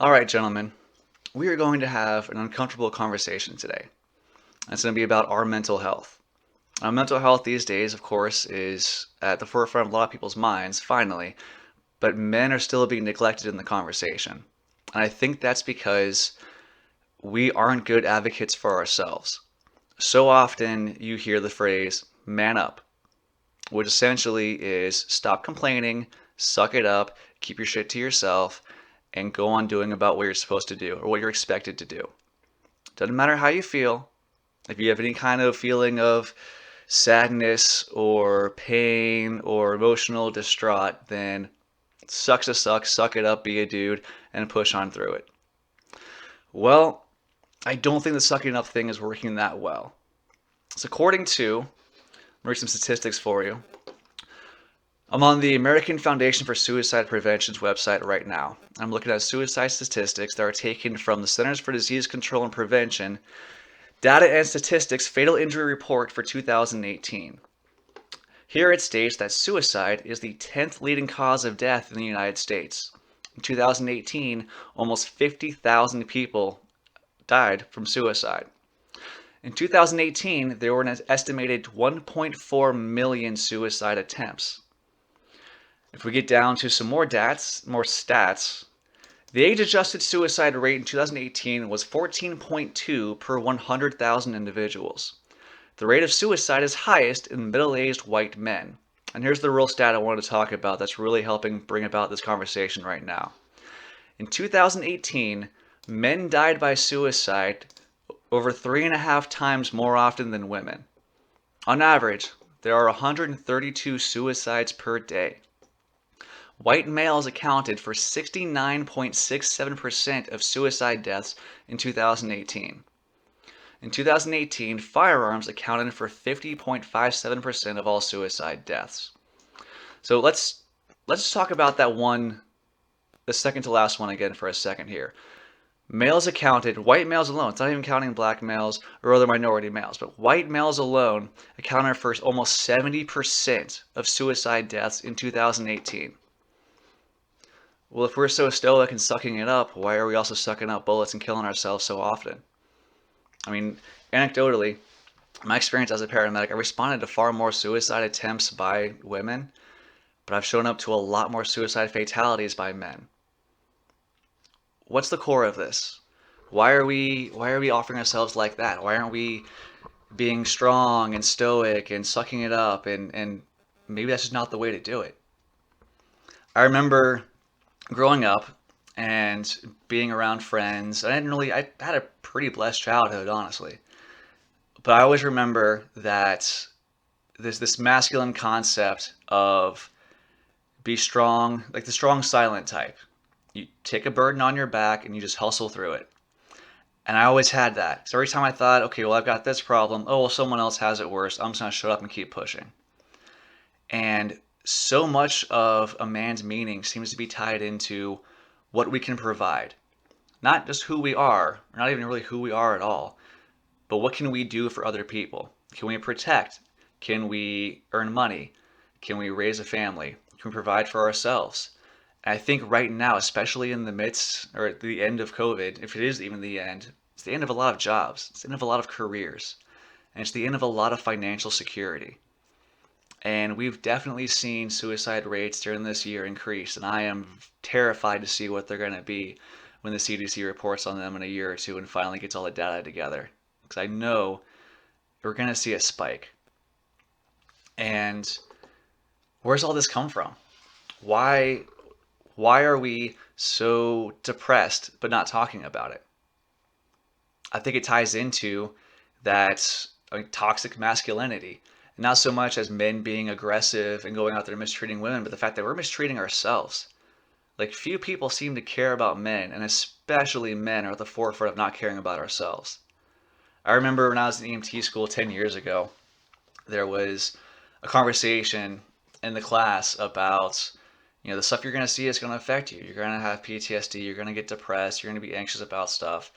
All right, gentlemen, we are going to have an uncomfortable conversation today. It's going to be about our mental health. Mental health these days, of course, is at the forefront of a lot of people's minds, finally, but men are still being neglected in the conversation. And I think that's because we aren't good advocates for ourselves. So often you hear the phrase, man up, which essentially is stop complaining, suck it up, keep your shit to yourself, and go on doing about what you're supposed to do or what you're expected to do. Doesn't matter how you feel. If you have any kind of feeling of sadness or pain or emotional distraught, then sucks to suck it up, be a dude, and push on through it. Well, I don't think the sucking up thing is working that well. So according to, I'll read some statistics for you. I'm on the American Foundation for Suicide Prevention's website right now. I'm looking at suicide statistics that are taken from the Centers for Disease Control and Prevention Data and Statistics Fatal Injury Report for 2018. Here it states that suicide is the 10th leading cause of death in the United States. In 2018, almost 50,000 people died from suicide. In 2018, there were an estimated 1.4 million suicide attempts. If we get down to some more stats, the age-adjusted suicide rate in 2018 was 14.2 per 100,000 individuals. The rate of suicide is highest in middle-aged white men. And here's the real stat I wanted to talk about that's really helping bring about this conversation right now. In 2018, men died by suicide over 3.5 times more often than women. On average, there are 132 suicides per day. White males accounted for 69.67% of suicide deaths in 2018. In 2018, firearms accounted for 50.57% of all suicide deaths. So let's talk about that one, the second to last one again for a second here. White males alone, it's not even counting black males or other minority males, but white males alone accounted for almost 70% of suicide deaths in 2018. Well, if we're so stoic and sucking it up, why are we also sucking up bullets and killing ourselves so often? I mean, anecdotally, my experience as a paramedic, I responded to far more suicide attempts by women, but I've shown up to a lot more suicide fatalities by men. What's the core of this? Why are we offering ourselves like that? Why aren't we being strong and stoic and sucking it up and maybe that's just not the way to do it. I remember growing up and being around friends. I had a pretty blessed childhood, honestly. But I always remember that there's this masculine concept of be strong, like the strong silent type. You take a burden on your back and you just hustle through it. And I always had that. So every time I thought, okay, well, I've got this problem. Oh, well, someone else has it worse. I'm just going to shut up and keep pushing. And so much of a man's meaning seems to be tied into what we can provide. Not just who we are, or not even really who we are at all, but what can we do for other people? Can we protect? Can we earn money? Can we raise a family? Can we provide for ourselves? And I think right now, especially in the midst or at the end of COVID, if it is even the end, it's the end of a lot of jobs. It's the end of a lot of careers. And it's the end of a lot of financial security. And we've definitely seen suicide rates during this year increase. And I am terrified to see what they're going to be when the CDC reports on them in a year or two and finally gets all the data together. Because I know we're going to see a spike. And where's all this come from? Why are we so depressed but not talking about it? I think it ties into that toxic masculinity. Not so much as men being aggressive and going out there mistreating women, but the fact that we're mistreating ourselves. Like few people seem to care about men, and especially men are at the forefront of not caring about ourselves. I remember when I was in EMT school 10 years ago, there was a conversation in the class about, the stuff you're going to see is going to affect you. You're going to have PTSD, you're going to get depressed, you're going to be anxious about stuff.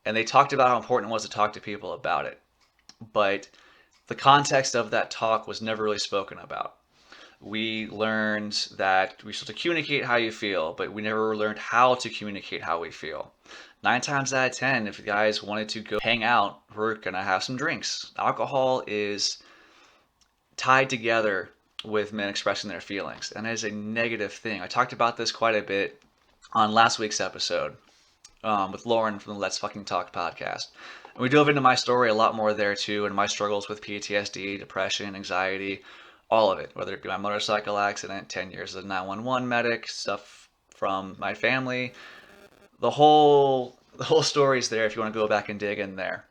And they talked about how important it was to talk to people about it. But the context of that talk was never really spoken about. We learned that we supposed to communicate how you feel, but we never learned how to communicate how we feel. 9 times out of 10, if the guys wanted to go hang out, we're gonna have some drinks. Alcohol is tied together with men expressing their feelings, and that is a negative thing. I talked about this quite a bit on last week's episode with Lauren from the Let's Fucking Talk podcast. And we dove into my story a lot more there too, and my struggles with PTSD, depression, anxiety, all of it, whether it be my motorcycle accident, 10 years as a 911 medic, stuff from my family. The whole story's there if you want to go back and dig in there.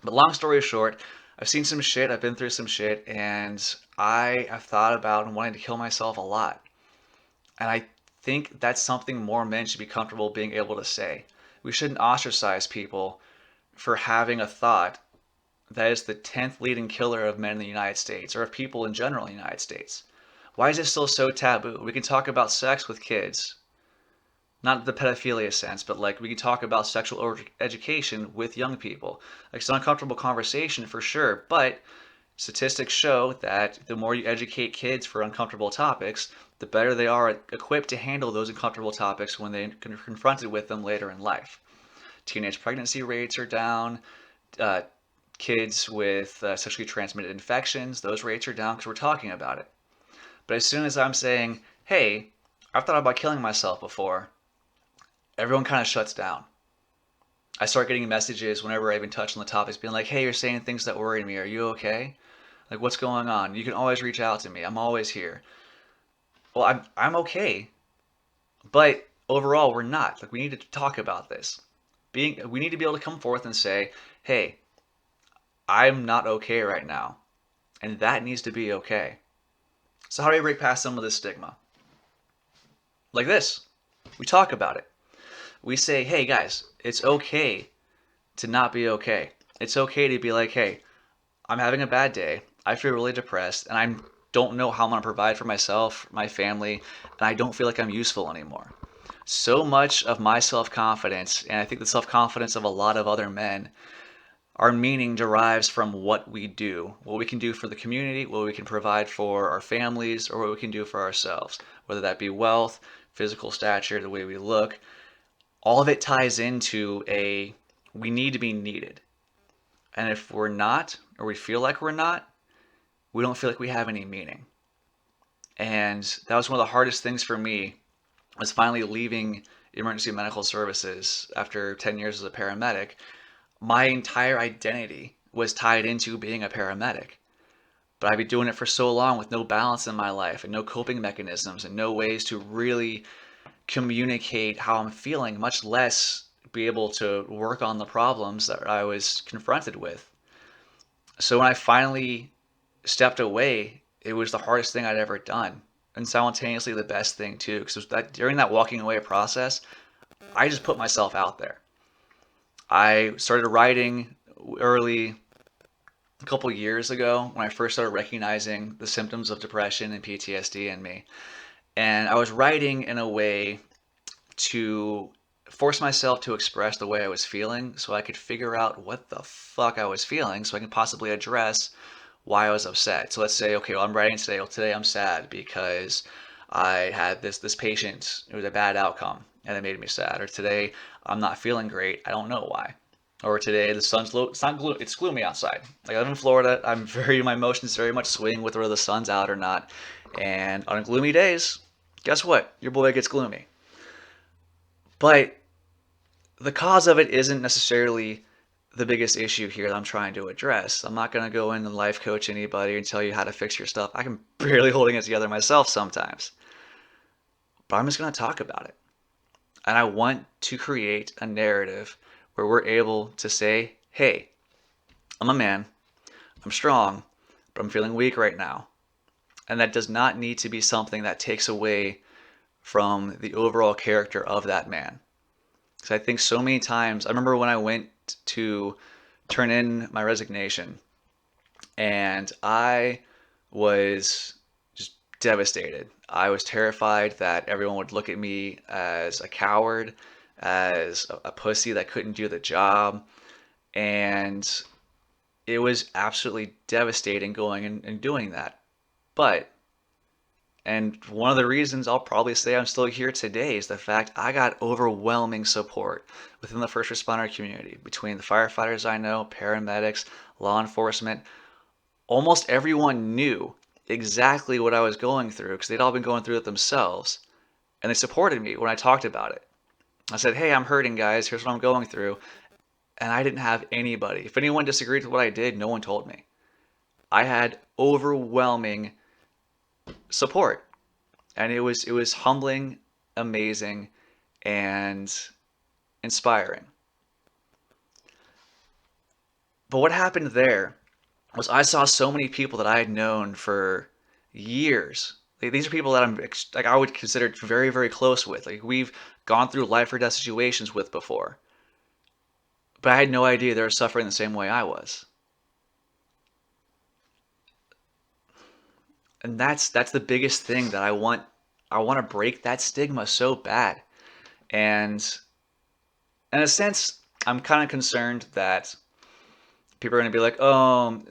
But long story short, I've seen some shit, I've been through some shit, and I have thought about and wanting to kill myself a lot. And I think that's something more men should be comfortable being able to say. We shouldn't ostracize people for having a thought that is the 10th leading killer of men in the United States, or of people in general in the United States. Why is it still so taboo? We can talk about sex with kids, not the pedophilia sense, but like we can talk about sexual education with young people. Like it's an uncomfortable conversation for sure, but statistics show that the more you educate kids for uncomfortable topics, the better they are equipped to handle those uncomfortable topics when they're confronted with them later in life. Teenage pregnancy rates are down. Uh, Kids with sexually transmitted infections, those rates are down because we're talking about it. But as soon as I'm saying, hey, I've thought about killing myself before, everyone kind of shuts down. I start getting messages whenever I even touch on the topics being like, hey, you're saying things that worry me. Are you okay? Like, what's going on? You can always reach out to me. I'm always here. Well, I'm okay, but overall, we're not. Like, we need to talk about this. We need to be able to come forth and say, hey, I'm not okay right now, and that needs to be okay. So how do we break past some of this stigma? Like this. We talk about it. We say, hey guys, it's okay to not be okay. It's okay to be like, hey, I'm having a bad day. I feel really depressed, and I don't know how I'm going to provide for myself, my family, and I don't feel like I'm useful anymore. So much of my self-confidence, and I think the self-confidence of a lot of other men, our meaning derives from what we do, what we can do for the community, what we can provide for our families, or what we can do for ourselves, whether that be wealth, physical stature, the way we look. All of it ties into we need to be needed. And if we're not, or we feel like we're not, we don't feel like we have any meaning. And that was one of the hardest things for me, was finally leaving emergency medical services after 10 years as a paramedic. My entire identity was tied into being a paramedic. But I've been doing it for so long with no balance in my life and no coping mechanisms and no ways to really communicate how I'm feeling, much less be able to work on the problems that I was confronted with. So when I finally stepped away, it was the hardest thing I'd ever done. And simultaneously the best thing too, because during that walking away process, I just put myself out there. I started writing early, a couple years ago, when I first started recognizing the symptoms of depression and PTSD in me. And I was writing in a way to force myself to express the way I was feeling so I could figure out what the fuck I was feeling so I can possibly address why I was upset. So let's say, okay, well, I'm writing today. Well, today I'm sad because I had this patient. It was a bad outcome and it made me sad. Or today I'm not feeling great. I don't know why. Or today the sun's low. It's gloomy outside. Like I live in Florida. My emotions very much swing with whether the sun's out or not. And on gloomy days, guess what? Your boy gets gloomy. But the cause of it isn't necessarily the biggest issue here that I'm trying to address. I'm not going to go in and life coach anybody and tell you how to fix your stuff. I can barely holding it together myself sometimes. But I'm just going to talk about it. And I want to create a narrative where we're able to say, hey, I'm a man, I'm strong, but I'm feeling weak right now. And that does not need to be something that takes away from the overall character of that man. Because I think so many times, I remember when I went to turn in my resignation and I was just devastated. I was terrified that everyone would look at me as a coward, as a pussy that couldn't do the job. And it was absolutely devastating going and doing that. But And one of the reasons I'll probably say I'm still here today is the fact I got overwhelming support within the first responder community, between the firefighters I know, paramedics, law enforcement. Almost everyone knew exactly what I was going through because they'd all been going through it themselves. And they supported me when I talked about it. I said, hey, I'm hurting, guys. Here's what I'm going through. And I didn't have anybody. If anyone disagreed with what I did, no one told me. I had overwhelming support. And it was humbling, amazing, and inspiring. But what happened there was I saw so many people that I had known for years. Like, these are people that like I would consider very, very close with. Like, we've gone through life or death situations with before. But I had no idea they were suffering the same way I was. And that's the biggest thing that I want to break that stigma so bad. And in a sense, I'm kind of concerned that people are going to be like, oh,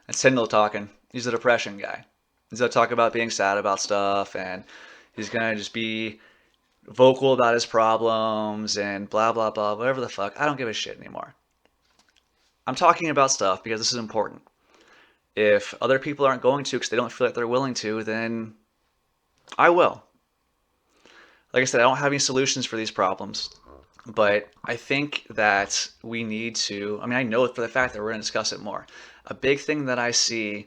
that's Tyndall talking. He's a depression guy. He's going to talk about being sad about stuff, and he's going to just be vocal about his problems and blah, blah, blah, whatever the fuck. I don't give a shit anymore. I'm talking about stuff because this is important. If other people aren't going to because they don't feel like they're willing to, then I will. Like I said, I don't have any solutions for these problems, but I think that we need to. I mean, I know for the fact that we're going to discuss it more. A big thing that I see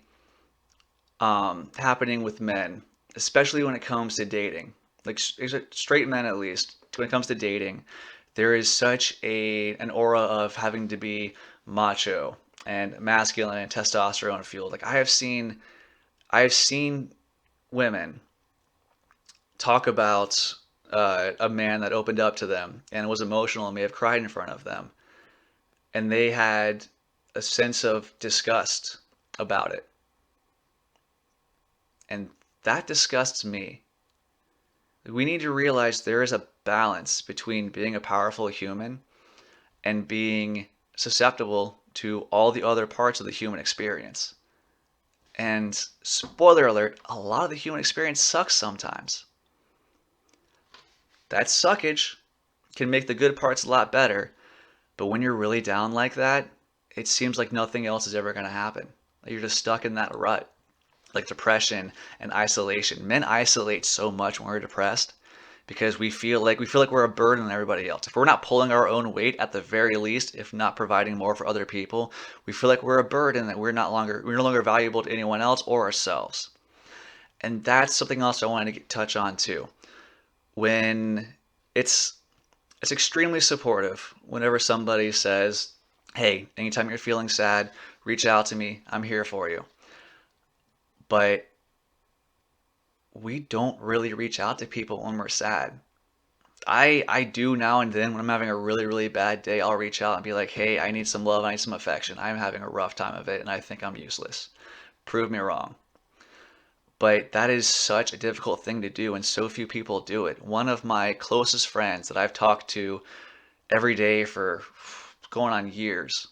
happening with men, especially when it comes to dating, like straight men at least, when it comes to dating, there is such an aura of having to be macho and masculine and testosterone fueled. Like, I have seen women talk about a man that opened up to them and was emotional and may have cried in front of them, and they had a sense of disgust about it. And that disgusts me. We need to realize there is a balance between being a powerful human and being susceptible to all the other parts of the human experience. And spoiler alert, a lot of the human experience sucks sometimes. That suckage can make the good parts a lot better, but when you're really down like that, it seems like nothing else is ever going to happen. You're just stuck in that rut, like depression and isolation. Men isolate so much when we're depressed because we feel like we're a burden on everybody else. If we're not pulling our own weight at the very least, if not providing more for other people, we feel like we're a burden, that we're no longer valuable to anyone else or ourselves. And that's something else I wanted to touch on too. When it's it's extremely supportive whenever somebody says, "Hey, anytime you're feeling sad, reach out to me. I'm here for you." But we don't really reach out to people when we're sad. I do now and then when I'm having a really, really bad day, I'll reach out and be like, hey, I need some love, I need some affection. I'm having a rough time of it and I think I'm useless. Prove me wrong. But that is such a difficult thing to do and so few people do it. One of my closest friends that I've talked to every day for going on years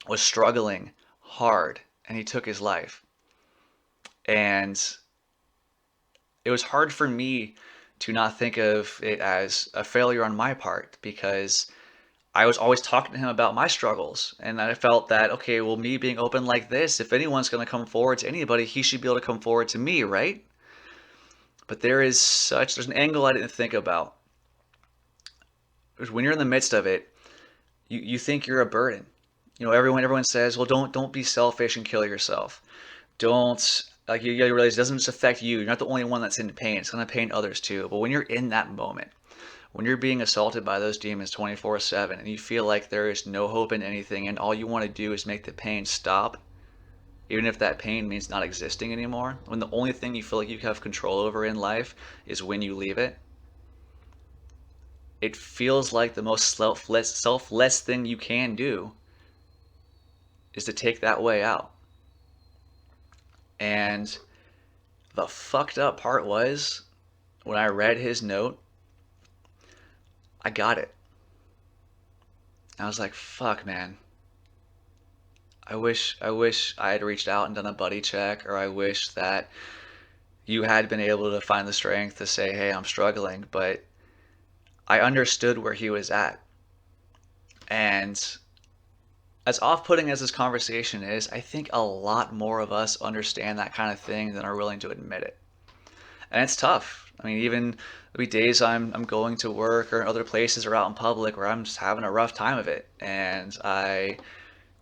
was struggling hard and he took his life. And it was hard for me to not think of it as a failure on my part because I was always talking to him about my struggles. And I felt that, okay, well, me being open like this, if anyone's going to come forward to anybody, he should be able to come forward to me, right? But there's an angle I didn't think about. When you're in the midst of it, you think you're a burden. Everyone says, well, don't be selfish and kill yourself. Don't, like, you gotta realize it doesn't just affect you. You're not the only one that's in pain. It's gonna pain others too. But when you're in that moment, when you're being assaulted by those demons 24/7 and you feel like there is no hope in anything and all you want to do is make the pain stop, even if that pain means not existing anymore, when the only thing you feel like you have control over in life is when you leave it, it feels like the most selfless thing you can do is to take that way out. And the fucked up part was when I read his note, I got it. I was like, fuck, man. I wish I had reached out and done a buddy check, or I wish that you had been able to find the strength to say, hey, I'm struggling, but I understood where he was at. And as off-putting as this conversation is, I think a lot more of us understand that kind of thing than are willing to admit it. And it's tough. I mean, even there'll be days I'm going to work or other places or out in public where I'm just having a rough time of it, and I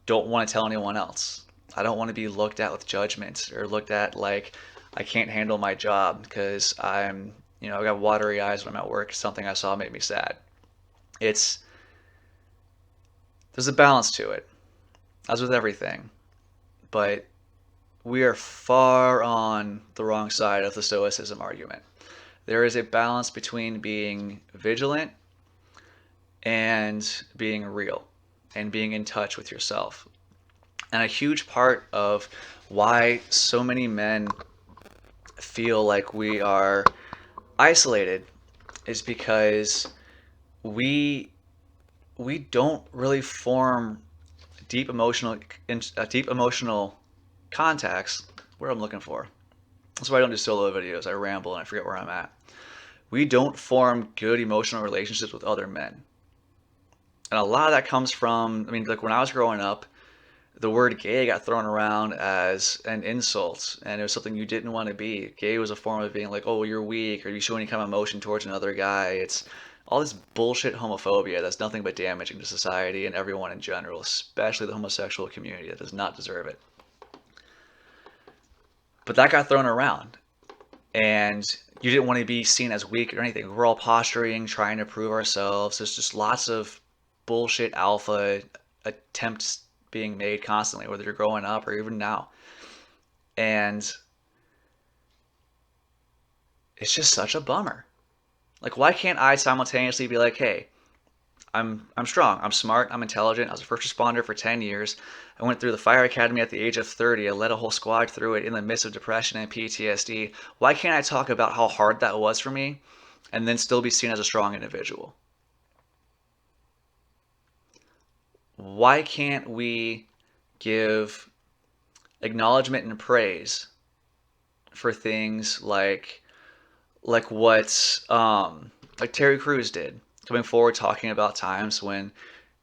don't want to tell anyone else. I don't want to be looked at with judgment or looked at like I can't handle my job because I got watery eyes when I'm at work. Something I saw made me sad. It's There's a balance to it, as with everything, but we are far on the wrong side of the stoicism argument. There is a balance between being vigilant and being real and being in touch with yourself. And a huge part of why so many men feel like we are isolated is because we we don't really form deep emotional deep emotional contacts. What I'm looking for. That's why I don't do solo videos. I ramble and I forget where I'm at. We don't form good emotional relationships with other men. And a lot of that comes from, I mean, like when I was growing up, the word gay got thrown around as an insult, and it was something you didn't want to be. Gay was a form of being like, oh, you're weak, or you show any kind of emotion towards another guy. It's all this bullshit homophobia that's nothing but damaging to society and everyone in general, especially the homosexual community that does not deserve it. But that got thrown around, and you didn't want to be seen as weak or anything. We're all posturing, trying to prove ourselves. There's just lots of bullshit alpha attempts being made constantly, whether you're growing up or even now. And it's just such a bummer. Like, why can't I simultaneously be like, hey, I'm strong, I'm smart, I'm intelligent. I was a first responder for 10 years. I went through the fire academy at the age of 30. I led a whole squad through it in the midst of depression and PTSD. Why can't I talk about how hard that was for me and then still be seen as a strong individual? Why can't we give acknowledgement and praise for things what like Terry Crews did, coming forward talking about times when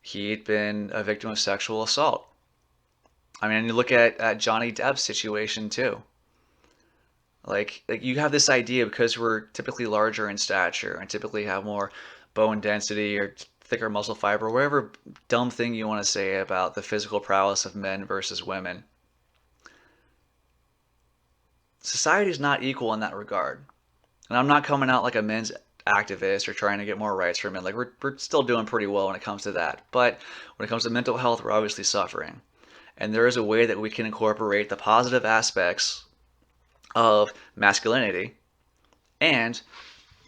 he'd been a victim of sexual assault. I mean, you look at Johnny Depp's situation too. Like you have this idea because we're typically larger in stature and typically have more bone density or thicker muscle fiber, whatever dumb thing you want to say about the physical prowess of men versus women. Society is not equal in that regard. And I'm not coming out like a men's activist or trying to get more rights for men. Like we're still doing pretty well when it comes to that. But when it comes to mental health, we're obviously suffering. And there is a way that we can incorporate the positive aspects of masculinity and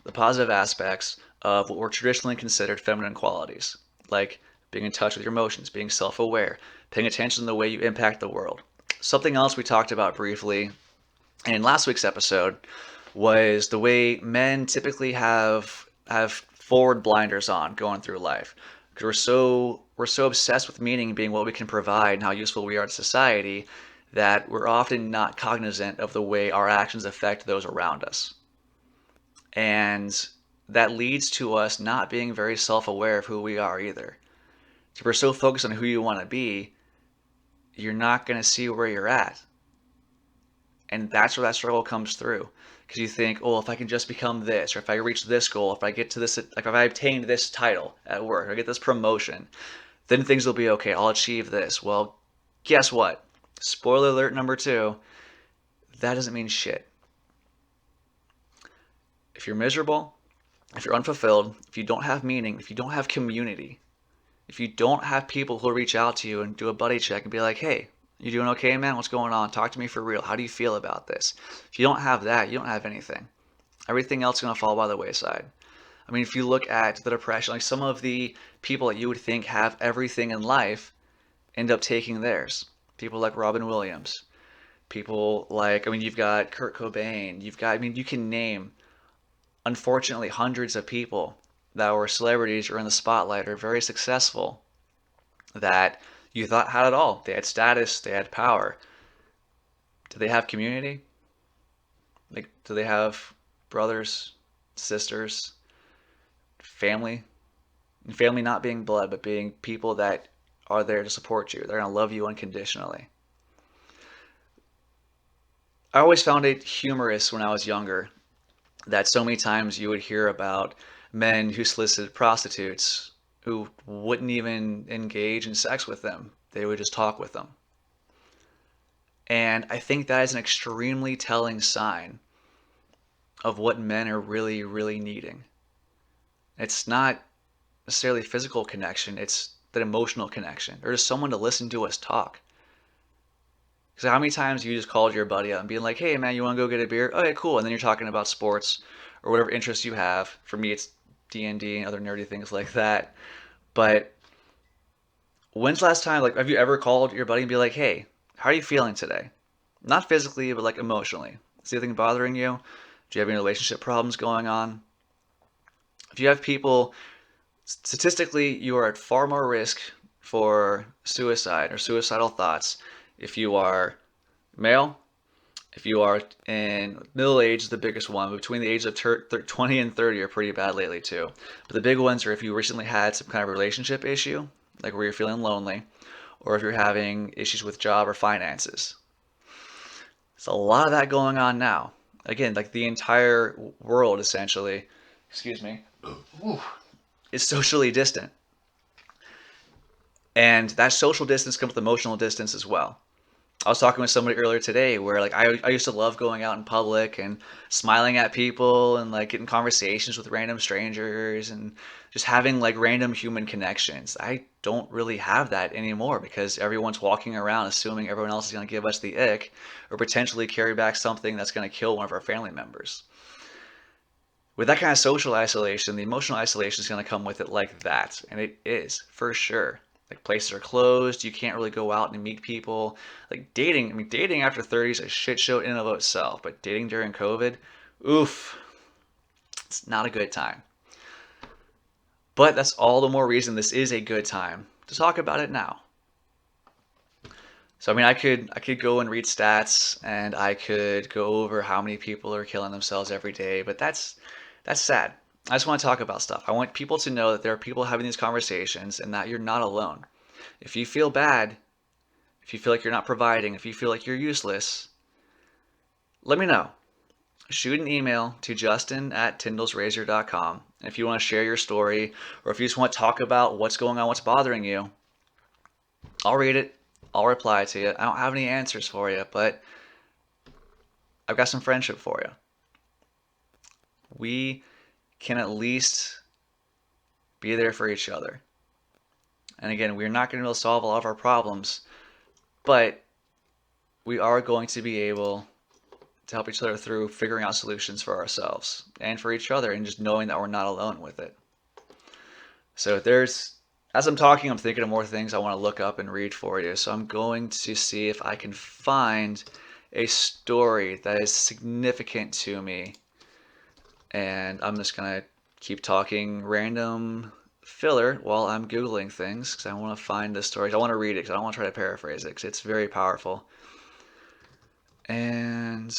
the positive aspects of what were traditionally considered feminine qualities, like being in touch with your emotions, being self-aware, paying attention to the way you impact the world. Something else we talked about briefly in last week's episode was the way men typically have forward blinders on going through life because we're so obsessed with meaning being what we can provide and how useful we are to society that we're often not cognizant of the way our actions affect those around us. And that leads to us not being very self-aware of who we are either. If we're so focused on who you want to be, you're not going to see where you're at. And that's where that struggle comes through. Because you think, oh, if I can just become this, or if I reach this goal, if I get to this, like if I obtain this title at work, or I get this promotion, then things will be okay. I'll achieve this. Well, guess what? Spoiler alert number two, that doesn't mean shit. If you're miserable, if you're unfulfilled, if you don't have meaning, if you don't have community, if you don't have people who'll reach out to you and do a buddy check and be like, hey, you doing okay, man? What's going on? Talk to me for real. How do you feel about this? If you don't have that, you don't have anything. Everything else is going to fall by the wayside. I mean, if you look at the depression, like some of the people that you would think have everything in life end up taking theirs. People like Robin Williams. People like, I mean, you've got Kurt Cobain. I mean, you can name, unfortunately, hundreds of people that were celebrities or in the spotlight or very successful that you thought had it all. They had status, they had power. Did they have community? Like, do they have brothers, sisters, family? And family not being blood, but being people that are there to support you. They're going to love you unconditionally. I always found it humorous when I was younger that so many times you would hear about men who solicited prostitutes who wouldn't even engage in sex with them. They would just talk with them. And I think that is an extremely telling sign of what men are really, really needing. It's not necessarily physical connection, it's that emotional connection, or just someone to listen to us talk. Because how many times you just called your buddy up and being like, hey man, you want to go get a beer? Okay, cool. And then you're talking about sports or whatever interests you have. For me, it's D&D and other nerdy things like that. But when's the last time, like, have you ever called your buddy and be like, hey, how are you feeling today? Not physically, but like emotionally. Is anything bothering you? Do you have any relationship problems going on? If you have people, statistically, you are at far more risk for suicide or suicidal thoughts if you are male, if you are in middle age is the biggest one. Between the ages of 20 and 30 are pretty bad lately too. But the big ones are if you recently had some kind of relationship issue, like where you're feeling lonely, or if you're having issues with job or finances. There's a lot of that going on now. Again, like the entire world essentially, excuse me, is socially distant. And that social distance comes with emotional distance as well. I was talking with somebody earlier today where like I used to love going out in public and smiling at people and like getting conversations with random strangers and just having like random human connections. I don't really have that anymore because everyone's walking around assuming everyone else is going to give us the ick or potentially carry back something that's going to kill one of our family members. With that kind of social isolation, the emotional isolation is going to come with it like that. And it is, for sure. Like places are closed, you can't really go out and meet people. Like dating, I mean, dating after 30 is a shit show in and of itself, but dating during COVID, oof, it's not a good time. But that's all the more reason this is a good time to talk about it now. So I mean, I could go and read stats, and I could go over how many people are killing themselves every day, but that's sad. I just want to talk about stuff. I want people to know that there are people having these conversations and that you're not alone. If you feel bad, if you feel like you're not providing, if you feel like you're useless, let me know. Shoot an email to justin@tyndallsrazor.com. And if you want to share your story, or if you just want to talk about what's going on, what's bothering you, I'll read it. I'll reply to you. I don't have any answers for you, but I've got some friendship for you. We can at least be there for each other. And again, we're not going to be able to solve a lot of our problems, but we are going to be able to help each other through figuring out solutions for ourselves and for each other and just knowing that we're not alone with it. So as I'm talking, I'm thinking of more things I want to look up and read for you. So I'm going to see if I can find a story that is significant to me. And I'm just going to keep talking random filler while I'm Googling things because I want to find the story. I want to read it because I don't want to try to paraphrase it because it's very powerful. And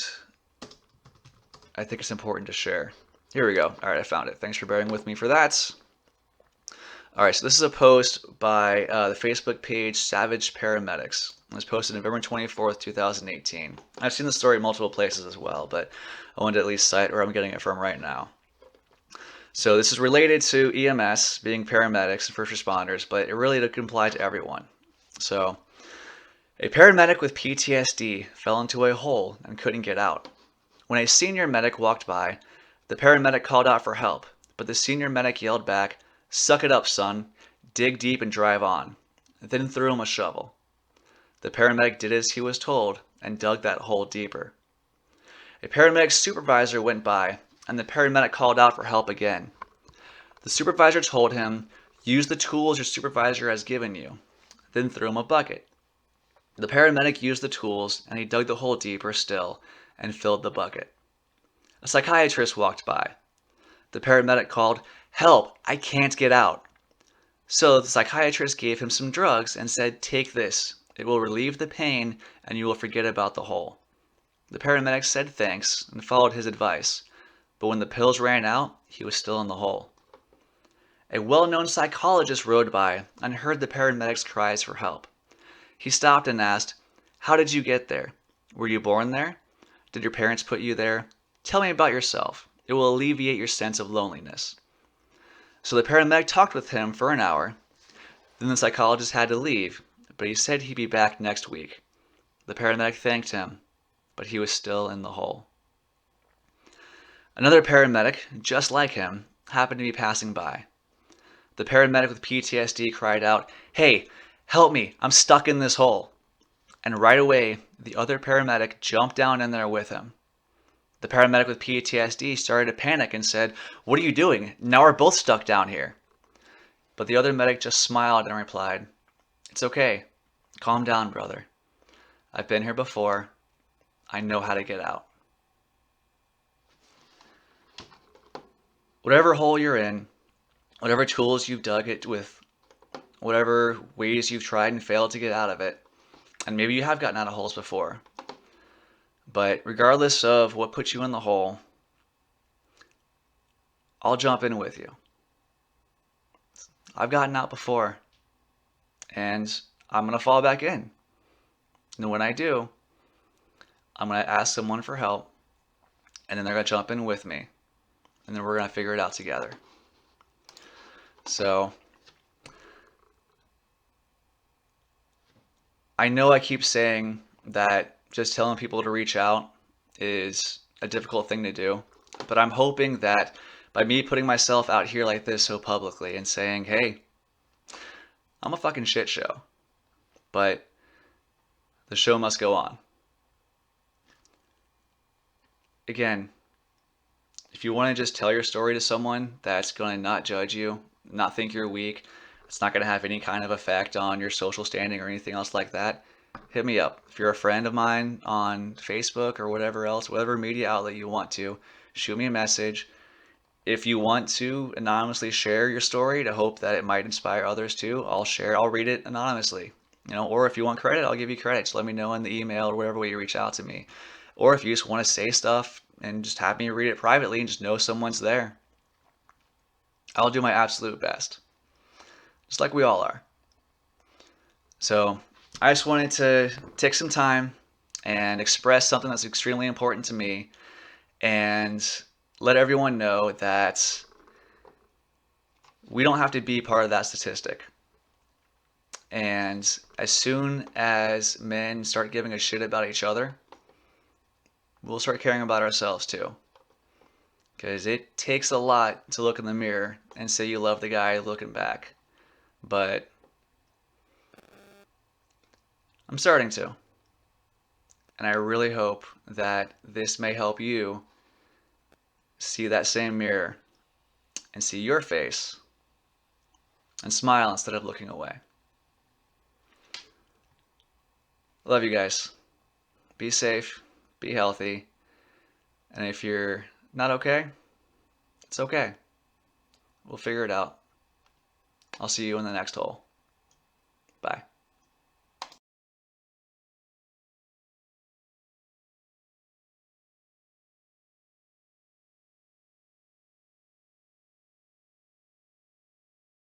I think it's important to share. Here we go. All right, I found it. Thanks for bearing with me for that. All right, so this is a post by the Facebook page Savage Paramedics. It was posted November 24th, 2018. I've seen the story multiple places as well, but I wanted to at least cite where I'm getting it from right now. So this is related to EMS, being paramedics and first responders, but it really can apply to everyone. So a paramedic with PTSD fell into a hole and couldn't get out. When a senior medic walked by, the paramedic called out for help, but the senior medic yelled back, "Suck it up, son. Dig deep and drive on," and then threw him a shovel. The paramedic did as he was told and dug that hole deeper. A paramedic's supervisor went by, and the paramedic called out for help again. The supervisor told him, "Use the tools your supervisor has given you," then threw him a bucket. The paramedic used the tools, and he dug the hole deeper still and filled the bucket. A psychiatrist walked by. The paramedic called, "Help, I can't get out." So the psychiatrist gave him some drugs and said, "Take this. It will relieve the pain and you will forget about the hole." The paramedic said thanks and followed his advice, but when the pills ran out, he was still in the hole. A well-known psychologist rode by and heard the paramedic's cries for help. He stopped and asked, "How did you get there? Were you born there? Did your parents put you there? Tell me about yourself. It will alleviate your sense of loneliness." So the paramedic talked with him for an hour. Then the psychologist had to leave, but he said he'd be back next week. The paramedic thanked him, but he was still in the hole. Another paramedic, just like him, happened to be passing by. The paramedic with PTSD cried out, "Hey, help me, I'm stuck in this hole." And right away, the other paramedic jumped down in there with him. The paramedic with PTSD started to panic and said, "What are you doing? Now we're both stuck down here." But the other medic just smiled and replied, "It's okay. Calm down, brother. I've been here before. I know how to get out." Whatever hole you're in, whatever tools you've dug it with, whatever ways you've tried and failed to get out of it, and maybe you have gotten out of holes before, but regardless of what puts you in the hole, I'll jump in with you. I've gotten out before, and I'm going to fall back in. And when I do, I'm going to ask someone for help, and then they're going to jump in with me, and then we're going to figure it out together. So I know I keep saying that just telling people to reach out is a difficult thing to do, but I'm hoping that by me putting myself out here like this so publicly and saying, "Hey, I'm a fucking shit show, but the show must go on." Again, if you want to just tell your story to someone that's going to not judge you, not think you're weak, it's not going to have any kind of effect on your social standing or anything else like that, hit me up. If you're a friend of mine on Facebook or whatever else, whatever media outlet you want to, shoot me a message. If you want to anonymously share your story to hope that it might inspire others too, I'll read it anonymously. Or if you want credit, I'll give you credit. Just let me know in the email or whatever way you reach out to me. Or if you just want to say stuff and just have me read it privately and just know someone's there, I'll do my absolute best. Just like we all are. So I just wanted to take some time and express something that's extremely important to me and let everyone know that we don't have to be part of that statistic. And as soon as men start giving a shit about each other, we'll start caring about ourselves too. Because it takes a lot to look in the mirror and say you love the guy looking back. But I'm starting to. And I really hope that this may help you see that same mirror and see your face and smile instead of looking away. Love you guys. Be safe, be healthy, and if you're not okay, it's okay. We'll figure it out. I'll see you in the next hole. Bye.